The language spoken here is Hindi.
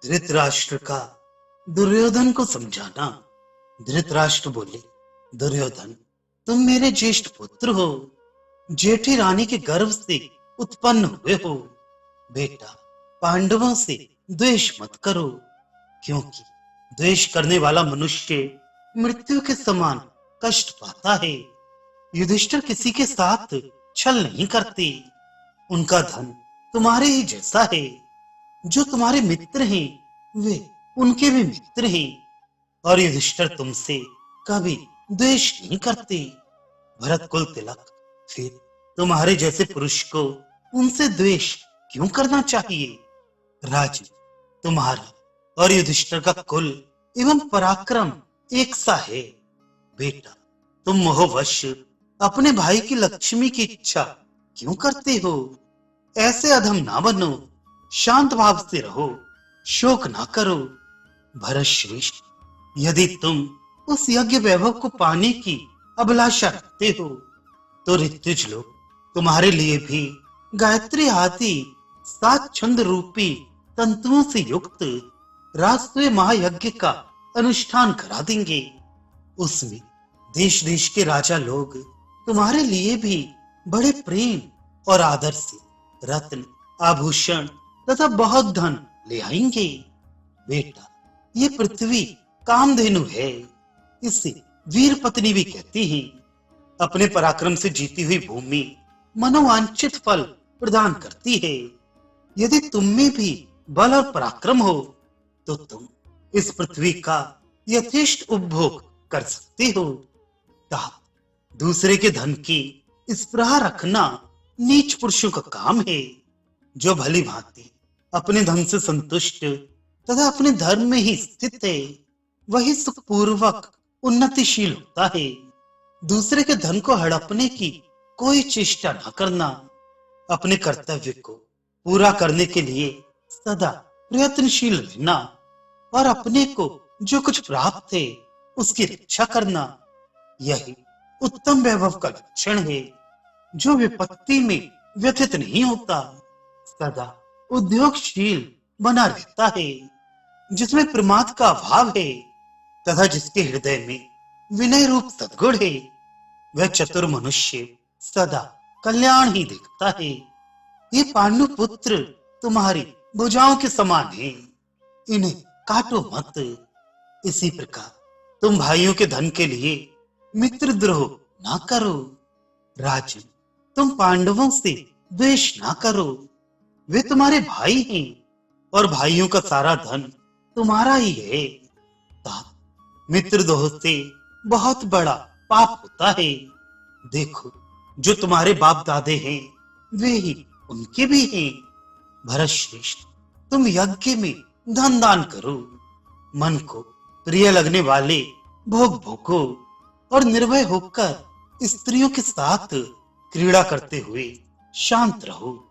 धृतराष्ट्र का दुर्योधन को समझाना। धृतराष्ट्र बोले, दुर्योधन, तुम मेरे ज्येष्ठ पुत्र हो, जेठी रानी के गर्भ से उत्पन्न हुए हो। बेटा, पांडवों से द्वेष मत करो, क्योंकि द्वेष करने वाला मनुष्य मृत्यु के समान कष्ट पाता है। युधिष्ठिर किसी के साथ छल नहीं करते। उनका धन तुम्हारे ही जैसा है। जो तुम्हारे मित्र हैं, वे उनके भी मित्र हैं। और युधिष्ठिर तुमसे कभी द्वेष नहीं करते। भरत कुल तिलक, फिर तुम्हारे जैसे पुरुष को उनसे द्वेष क्यों करना चाहिए? राजन, तुम्हारा और युधिष्ठिर का कुल एवं पराक्रम एक सा है। बेटा, तुम मोहवश अपने भाई की लक्ष्मी की इच्छा क्यों करते हो? ऐसे अधम ना बनो, शांत भाव से रहो, शोक ना करो। भरत श्रेष्ठ, यदि तुम उस यज्ञ वैभव को पाने की अभिलाषा रखते हो, तो ऋतुज लोग तुम्हारे लिए भी गायत्री आदि 7 छंद रूपी तंतुओं से युक्त राष्ट्रीय महायज्ञ का अनुष्ठान करा देंगे। उसमें देश देश के राजा लोग तुम्हारे लिए भी बड़े प्रेम और आदर से रत्न, आभूषण तथा बहुत धन ले आएंगे। बेटा, ये पृथ्वी कामधेनु है, इसे वीर पत्नी भी कहती हैं। अपने पराक्रम से जीती हुई भूमि मनोवांछित फल प्रदान करती है। यदि तुम में भी बल और पराक्रम हो, तो तुम इस पृथ्वी का यथेष्ट उपभोग कर सकते हो। दूसरे के धन की स्पृहा रखना नीच पुरुषों का काम है। जो भली भांति अपने धन से संतुष्ट तथा अपने धर्म में ही स्थित है, वही सुखपूर्वक उन्नतिशील होता है। दूसरे के धन को हड़पने की कोई चेष्टा न करना। अपने कर्तव्य को पूरा करने के लिए सदा प्रयत्नशील रहना और अपने को जो कुछ प्राप्त है उसकी रक्षा करना, यही उत्तम वैभव का लक्षण है। जो विपत्ति में व्यथित नहीं होता, सदा उद्योगशील बना रहता है, जिसमें प्रमाद का अभाव है तथा जिसके हृदय में विनय रूप सद्गुण है, वह चतुर मनुष्य सदा कल्याण ही देखता है। ये पांडु पुत्र तुम्हारी भुजाओं के समान है, इन्हें काटो मत। इसी प्रकार तुम भाइयों के धन के लिए मित्रद्रोह ना करो। राजन, तुम पांडवों से द्वेष ना करो, वे तुम्हारे भाई हैं और भाइयों का सारा धन तुम्हारा ही है। मित्रद्रोह से बहुत बड़ा पाप होता है। देखो, जो तुम्हारे बाप दादे हैं, वे ही उनके भी हैं। भरत श्रेष्ठ, तुम यज्ञ में धन दान करो, मन को प्रिय लगने वाले भोग भोगो और निर्भय होकर स्त्रियों के साथ क्रीड़ा करते हुए शांत रहो।